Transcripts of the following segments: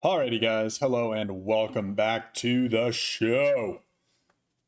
Alrighty guys, hello and welcome back to the show.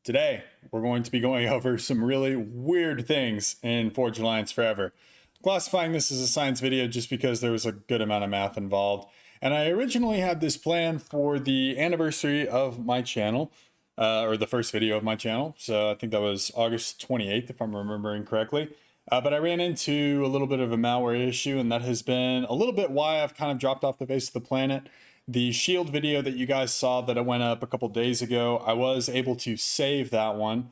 Today, we're going to be going over some really weird things in Forge Alliance Forever. Classifying this as a science video just because there was a good amount of math involved. And I originally had this plan for the anniversary of my channel, or the first video of my channel. So I think that was August 28th, if I'm remembering correctly. But I ran into a little bit of a malware issue, and that has been a little bit why I've kind of dropped off the face of the planet. The shield video that you guys saw that I went up a couple days ago, I was able to save that one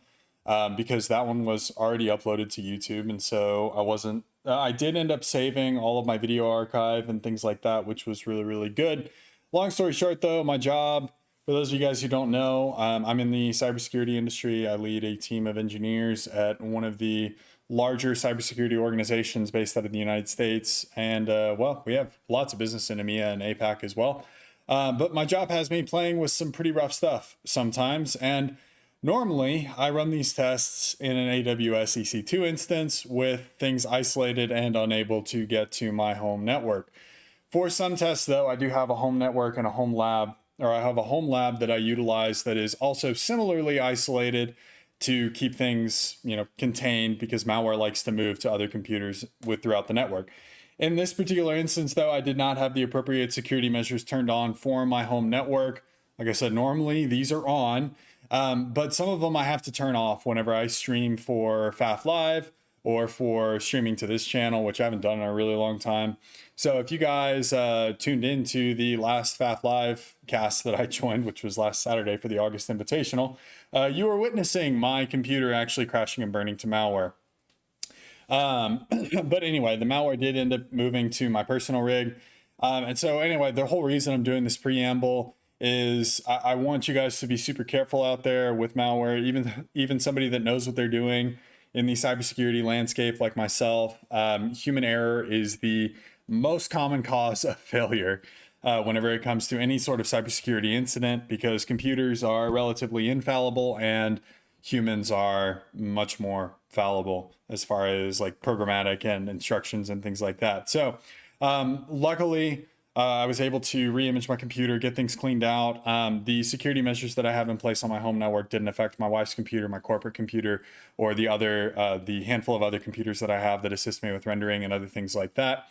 because that one was already uploaded to YouTube. And so I did end up saving all of my video archive and things like that, which was really, really good. Long story short though, my job, for those of you guys who don't know, I'm in the cybersecurity industry. I lead a team of engineers at one of the larger cybersecurity organizations based out of the United States. And well, we have lots of business in EMEA and APAC as well. But my job has me playing with some pretty rough stuff sometimes. And normally I run these tests in an AWS EC2 instance with things isolated and unable to get to my home network. For some tests though, I do have a home network and a home lab, or I have a home lab that I utilize that is also similarly isolated to keep things, contained, because malware likes to move to other computers throughout the network. In this particular instance, though, I did not have the appropriate security measures turned on for my home network. Like I said, normally these are on, but some of them I have to turn off whenever I stream for FAF Live or for streaming to this channel, which I haven't done in a really long time. So if you guys tuned into the last FAF Live cast that I joined, which was last Saturday for the August Invitational, you were witnessing my computer actually crashing and burning to malware. But anyway, the malware did end up moving to my personal rig. And so anyway, the whole reason I'm doing this preamble is I want you guys to be super careful out there with malware, even somebody that knows what they're doing in the cybersecurity landscape like myself. Human error is the most common cause of failure whenever it comes to any sort of cybersecurity incident, because computers are relatively infallible and humans are much more fallible as far as like programmatic and instructions and things like that. So luckily I was able to re-image my computer, get things cleaned out. The security measures that I have in place on my home network didn't affect my wife's computer, my corporate computer, or the handful of other computers that I have that assist me with rendering and other things like that.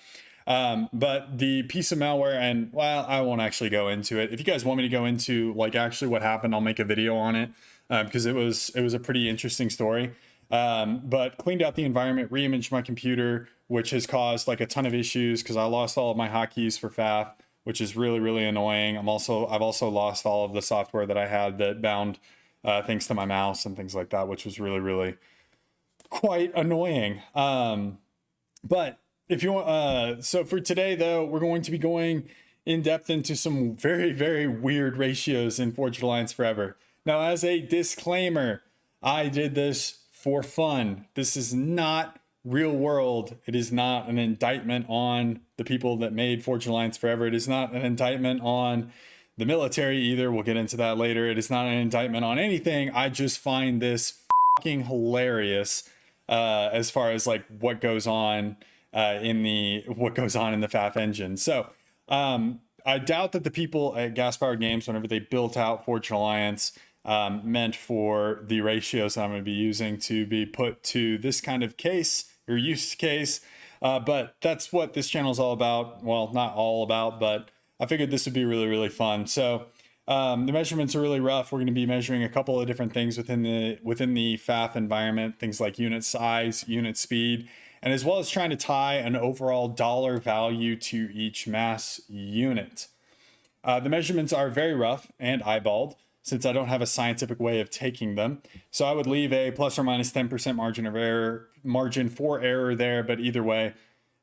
But the piece of malware, and well, I won't actually go into it. If you guys want me to go into like actually what happened, I'll make a video on it because it was a pretty interesting story. But cleaned out the environment, re-imaged my computer, which has caused like a ton of issues because I lost all of my hotkeys for FAF, which is really, really annoying. I've also lost all of the software that I had that bound things to my mouse and things like that, which was really, really quite annoying. But if you want, so for today though, we're going to be going in depth into some very, very weird ratios in Forge Alliance Forever. Now, as a disclaimer, I did this for fun. This is not real world. It is not an indictment on the people that made Forge Alliance Forever. It is not an indictment on the military either. We'll get into that later. It is not an indictment on anything. I just find this fucking hilarious as far as like what goes on in the FAF engine. So I doubt that the people at Gas Powered Games, whenever they built out Forge Alliance, meant for the ratios that I'm going to be using to be put to this kind of case or use case. But that's what this channel is all about. Well, not all about, but I figured this would be really, really fun. So the measurements are really rough. We're going to be measuring a couple of different things within the FAF environment, things like unit size, unit speed, and as well as trying to tie an overall dollar value to each mass unit. The measurements are very rough and eyeballed, since I don't have a scientific way of taking them. So I would leave a plus or minus 10% margin for error there, but either way,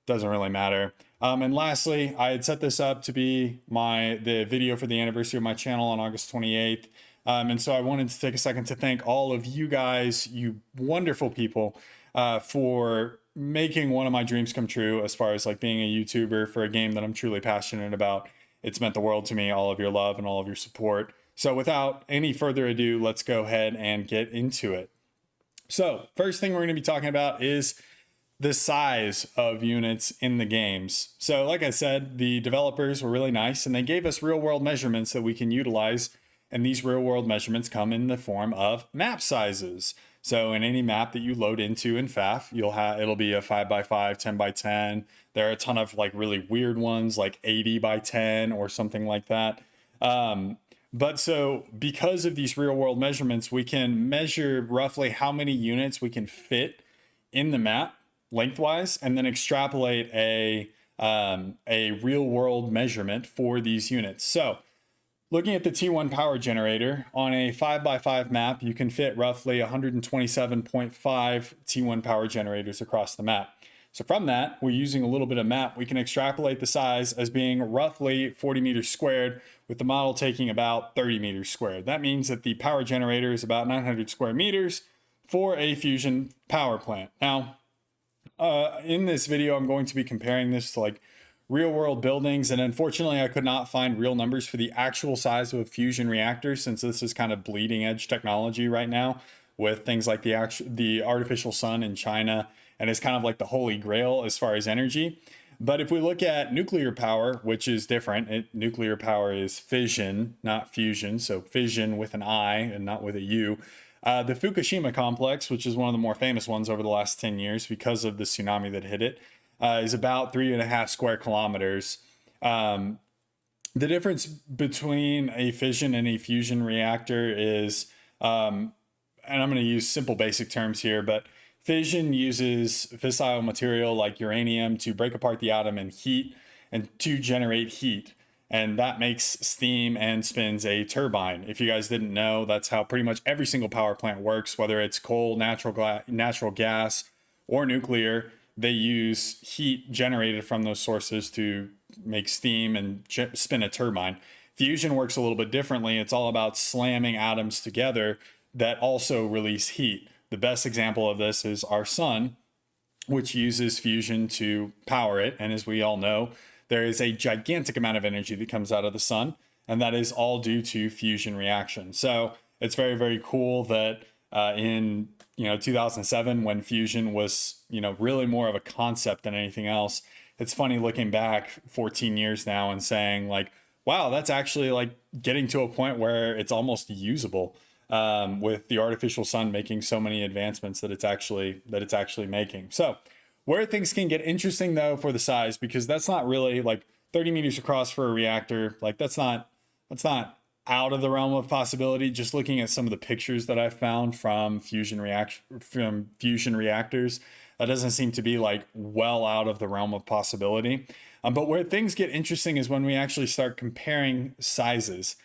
doesn't really matter. And lastly, I had set this up to be the video for the anniversary of my channel on August 28th. And so I wanted to take a second to thank all of you guys, you wonderful people, for making one of my dreams come true as far as like being a YouTuber for a game that I'm truly passionate about. It's meant the world to me, all of your love and all of your support. So without any further ado, let's go ahead and get into it. So first thing we're going to be talking about is the size of units in the games. So like I said, the developers were really nice and they gave us real world measurements that we can utilize. And these real world measurements come in the form of map sizes. So in any map that you load into in FAF, it'll be a 5x5, 10x10. There are a ton of like really weird ones like 80x10 or something like that. But so because of these real world measurements, we can measure roughly how many units we can fit in the map lengthwise, and then extrapolate a real world measurement for these units. So looking at the T1 power generator on a 5x5 map, you can fit roughly 127.5 T1 power generators across the map. So from that, we're using a little bit of map. We can extrapolate the size as being roughly 40 meters squared, with the model taking about 30 meters squared. That means that the power generator is about 900 square meters for a fusion power plant. Now, in this video, I'm going to be comparing this to like real world buildings. And unfortunately, I could not find real numbers for the actual size of a fusion reactor, since this is kind of bleeding edge technology right now with things like the artificial sun in China. And it's kind of like the holy grail as far as energy. But if we look at nuclear power, which is different, nuclear power is fission, not fusion. So fission with an I and not with a U. The Fukushima complex, which is one of the more famous ones over the last 10 years because of the tsunami that hit it, is about 3.5 square kilometers. The difference between a fission and a fusion reactor is, and I'm going to use simple basic terms here, but fission uses fissile material like uranium to break apart the atom and heat and to generate heat. And that makes steam and spins a turbine. If you guys didn't know, that's how pretty much every single power plant works, whether it's coal, natural gas, or nuclear. They use heat generated from those sources to make steam and spin a turbine. Fusion works a little bit differently. It's all about slamming atoms together that also release heat. The best example of this is our sun, which uses fusion to power it. And as we all know, there is a gigantic amount of energy that comes out of the sun, and that is all due to fusion reaction. So it's very, very cool that in 2007, when fusion was really more of a concept than anything else, it's funny looking back 14 years now and saying like, wow, that's actually like getting to a point where it's almost usable, with the artificial sun making so many advancements that it's actually making. So where things can get interesting though for the size, because that's not really like 30 meters across for a reactor. Like that's not out of the realm of possibility. Just looking at some of the pictures that I found from fusion reactors, that doesn't seem to be like well out of the realm of possibility. But where things get interesting is when we actually start comparing sizes.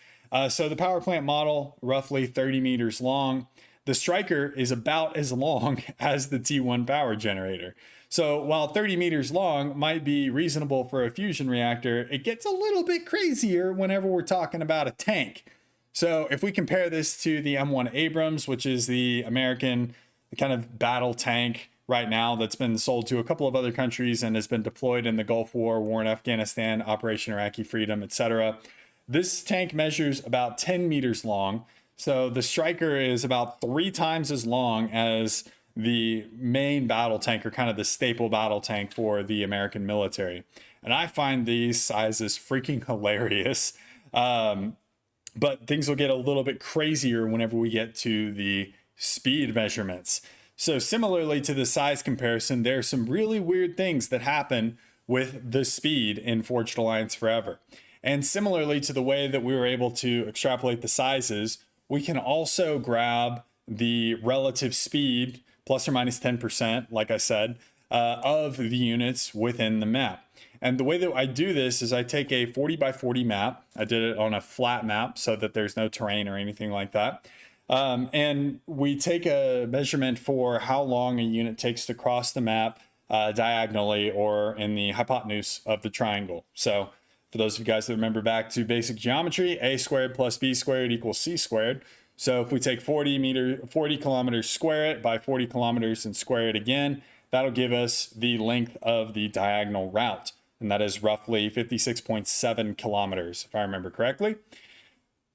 So the power plant model, roughly 30 meters long. The Striker is about as long as the T1 power generator. So while 30 meters long might be reasonable for a fusion reactor, it gets a little bit crazier whenever we're talking about a tank. So if we compare this to the M1 Abrams, which is the American kind of battle tank right now that's been sold to a couple of other countries and has been deployed in the Gulf War in Afghanistan, Operation Iraqi Freedom, etc. This tank measures about 10 meters long. So the Striker is about 3 times as long as the main battle tank, or kind of the staple battle tank for the American military. And I find these sizes freaking hilarious. But things will get a little bit crazier whenever we get to the speed measurements. So similarly to the size comparison, there are some really weird things that happen with the speed in Forged Alliance Forever. And similarly to the way that we were able to extrapolate the sizes, we can also grab the relative speed, plus or minus 10%, like I said, of the units within the map. And the way that I do this is I take a 40 by 40 map. I did it on a flat map so that there's no terrain or anything like that. And we take a measurement for how long a unit takes to cross the map diagonally or in the hypotenuse of the triangle. So for those of you guys that remember back to basic geometry, a squared plus b squared equals c squared. So if we take 40 kilometers, square it by 40 kilometers and square it again, that'll give us the length of the diagonal route. And that is roughly 56.7 kilometers, if I remember correctly.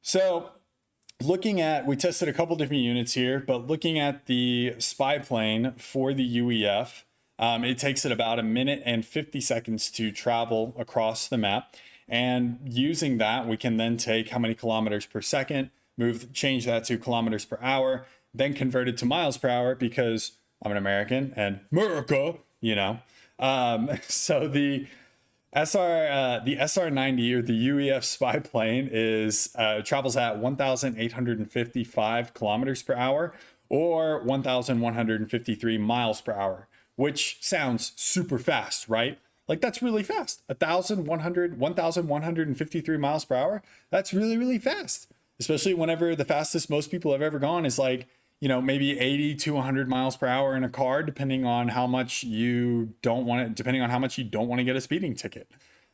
So we tested a couple different units here, but looking at the spy plane for the UEF, It takes it about a minute and 50 seconds to travel across the map. And using that, we can then take how many kilometers per second, change that to kilometers per hour, then convert it to miles per hour because I'm an American and America, you know. So the SR-90 or the UEF spy plane is travels at 1,855 kilometers per hour or 1,153 miles per hour, which sounds super fast, right? Like that's really fast. 1,153 miles per hour. That's really, really fast, especially whenever the fastest most people have ever gone is like, maybe 80 to 100 miles per hour in a car, depending on how much you don't want to get a speeding ticket.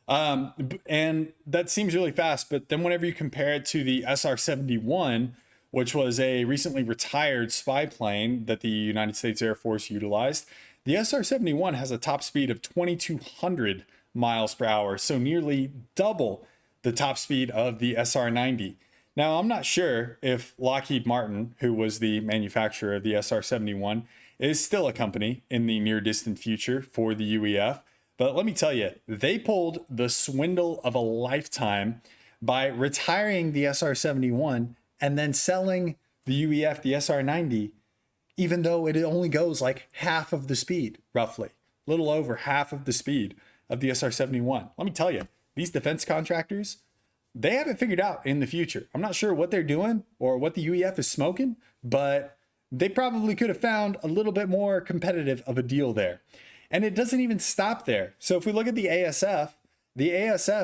And that seems really fast. But then whenever you compare it to the SR-71, which was a recently retired spy plane that the United States Air Force utilized, the SR-71 has a top speed of 2,200 miles per hour, so nearly double the top speed of the SR-90. Now, I'm not sure if Lockheed Martin, who was the manufacturer of the SR-71, is still a company in the near distant future for the UEF. But let me tell you, they pulled the swindle of a lifetime by retiring the SR-71 and then selling the UEF, the SR-90, even though it only goes like half of the speed, roughly, a little over half of the speed of the SR-71. Let me tell you, these defense contractors, they haven't figured out in the future. I'm not sure what they're doing or what the UEF is smoking, but they probably could have found a little bit more competitive of a deal there. And it doesn't even stop there. So if we look at the ASF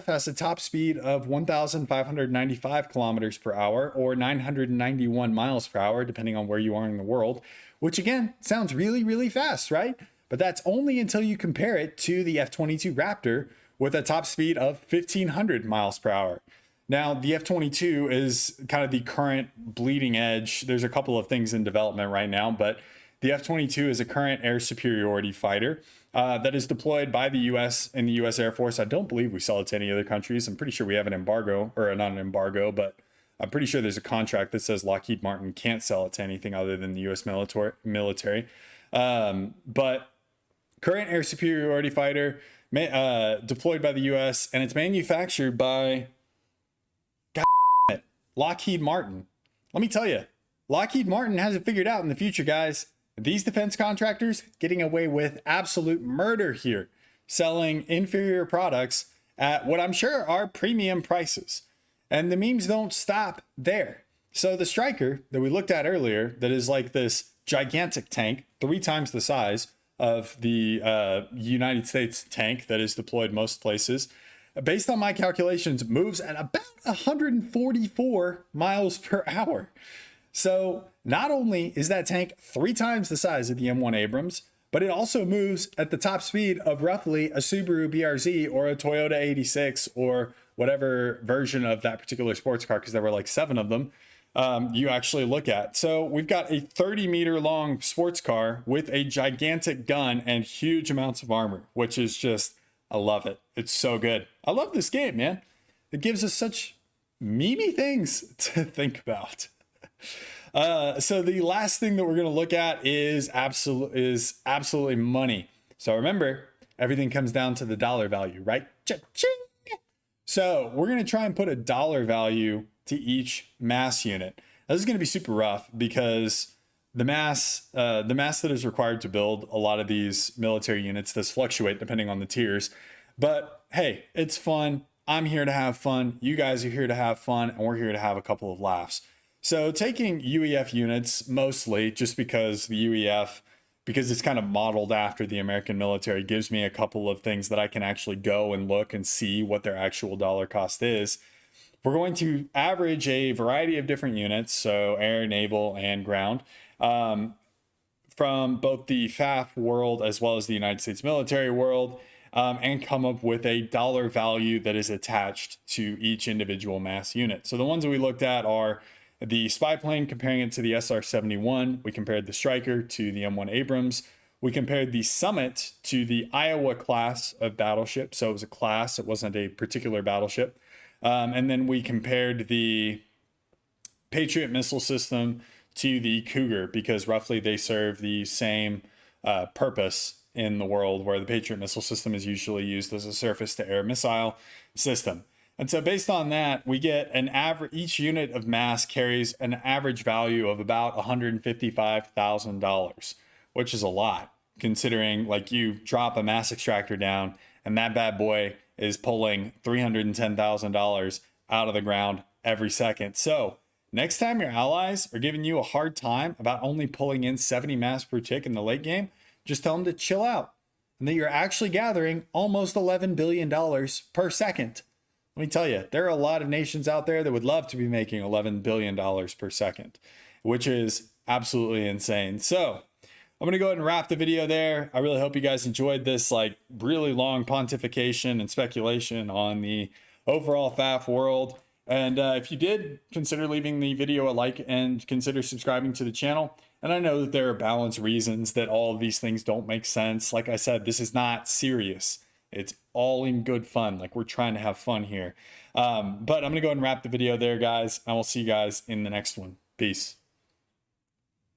has a top speed of 1,595 kilometers per hour or 991 miles per hour, depending on where you are in the world, which again, sounds really, really fast, right? But that's only until you compare it to the F-22 Raptor with a top speed of 1,500 miles per hour. Now, the F-22 is kind of the current bleeding edge. There's a couple of things in development right now, but the F-22 is a current air superiority fighter that is deployed by the U.S. in the U.S. Air Force. I don't believe we sell it to any other countries. I'm pretty sure we have an embargo, or not an embargo, but I'm pretty sure there's a contract that says Lockheed Martin can't sell it to anything other than the U.S. military. But current air superiority fighter deployed by the U.S. and it's manufactured by Lockheed Martin. Let me tell you, Lockheed Martin has it figured out in the future, guys. These defense contractors getting away with absolute murder here, selling inferior products at what I'm sure are premium prices. And the memes don't stop there. So the Striker that we looked at earlier, that is like this gigantic tank, 3 times the size of the United States tank that is deployed most places, based on my calculations, moves at about 144 miles per hour. So not only is that tank 3 times the size of the M1 Abrams, but it also moves at the top speed of roughly a Subaru BRZ or a Toyota 86 or whatever version of that particular sports car, because there were like 7 of them, you actually look at. So we've got a 30-meter long sports car with a gigantic gun and huge amounts of armor, which is just, I love it. It's so good. I love this game, man. It gives us such memey things to think about. So the last thing that we're going to look at is absolutely money. So remember, everything comes down to the dollar value, right? Cha-ching! So we're going to try and put a dollar value to each mass unit. Now, this is going to be super rough because the mass that is required to build a lot of these military units does fluctuate depending on the tiers. But hey, it's fun. I'm here to have fun. You guys are here to have fun, and we're here to have a couple of laughs. So taking UEF units mostly, just because the UEF, because it's kind of modeled after the American military, gives me a couple of things that I can actually go and look and see what their actual dollar cost is. We're going to average a variety of different units, so air, naval, and ground, from both the FAF world as well as the United States military world, and come up with a dollar value that is attached to each individual mass unit. So the ones that we looked at are the spy plane, comparing it to the SR-71. We compared the Striker to the M1 Abrams. We compared the Summit to the Iowa class of battleship. So it was a class, it wasn't a particular battleship. And then we compared the Patriot missile system to the Cougar, because roughly they serve the same purpose in the world, where the Patriot missile system is usually used as a surface-to-air missile system. And so based on that, we get an average, each unit of mass carries an average value of about $155,000, which is a lot, considering like you drop a mass extractor down and that bad boy is pulling $310,000 out of the ground every second. So next time your allies are giving you a hard time about only pulling in 70 mass per tick in the late game, just tell them to chill out and that you're actually gathering almost $11 billion per second. Let me tell you, there are a lot of nations out there that would love to be making $11 billion per second, which is absolutely insane. So I'm going to go ahead and wrap the video there. I really hope you guys enjoyed this like really long pontification and speculation on the overall FAF world. And if you did, consider leaving the video a like and consider subscribing to the channel. And I know that there are balanced reasons that all of these things don't make sense. Like I said, this is not serious. It's all in good fun. Like, we're trying to have fun here. But I'm going to go ahead and wrap the video there, guys. I will see you guys in the next one. Peace.